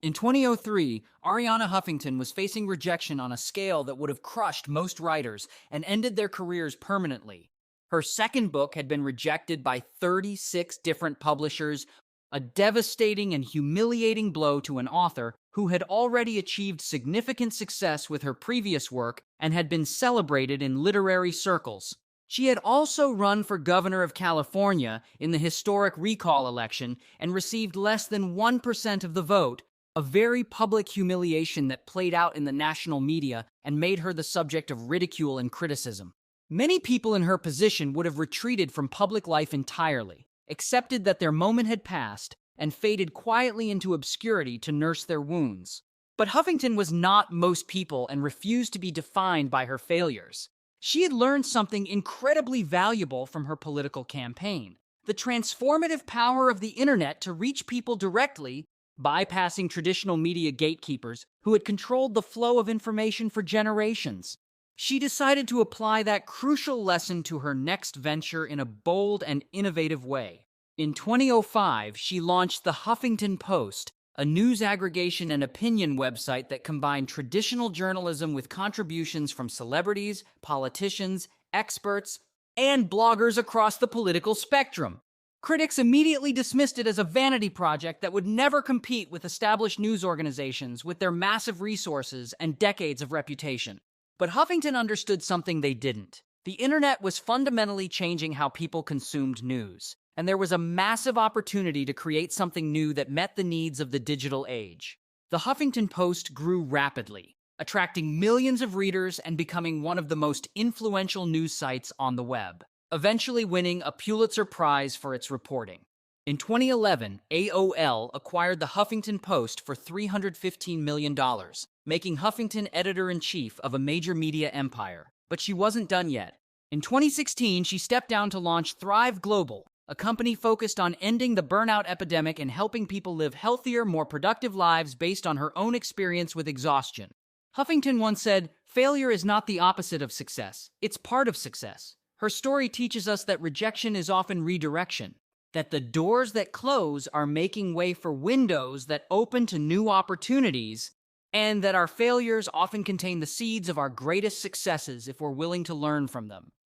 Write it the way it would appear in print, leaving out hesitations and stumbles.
In 2003, Arianna Huffington was facing rejection on a scale that would have crushed most writers and ended their careers permanently. Her second book had been rejected by 36 different publishers, a devastating and humiliating blow to an author who had already achieved significant success with her previous work and had been celebrated in literary circles. She had also run for governor of California in the historic recall election and received less than 1% of the vote, a very public humiliation that played out in the national media and made her the subject of ridicule and criticism. Many people in her position would have retreated from public life entirely, accepted that their moment had passed, and faded quietly into obscurity to nurse their wounds. But Huffington was not most people and refused to be defined by her failures. She had learned something incredibly valuable from her political campaign: the transformative power of the internet to reach people directly, bypassing traditional media gatekeepers who had controlled the flow of information for generations. She decided to apply that crucial lesson to her next venture in a bold and innovative way. In 2005, she launched the Huffington Post, a news aggregation and opinion website that combined traditional journalism with contributions from celebrities, politicians, experts, and bloggers across the political spectrum. Critics immediately dismissed it as a vanity project that would never compete with established news organizations with their massive resources and decades of reputation. But Huffington understood something they didn't. The internet was fundamentally changing how people consumed news, and there was a massive opportunity to create something new that met the needs of the digital age. The Huffington Post grew rapidly, attracting millions of readers and becoming one of the most influential news sites on the web, eventually winning a Pulitzer Prize for its reporting. In 2011, AOL acquired the Huffington Post for $315 million, making Huffington editor-in-chief of a major media empire. But she wasn't done yet. In 2016, she stepped down to launch Thrive Global, a company focused on ending the burnout epidemic and helping people live healthier, more productive lives based on her own experience with exhaustion. Huffington once said, "Failure is not the opposite of success. It's part of success." Her story teaches us that rejection is often redirection, that the doors that close are making way for windows that open to new opportunities, and that our failures often contain the seeds of our greatest successes if we're willing to learn from them.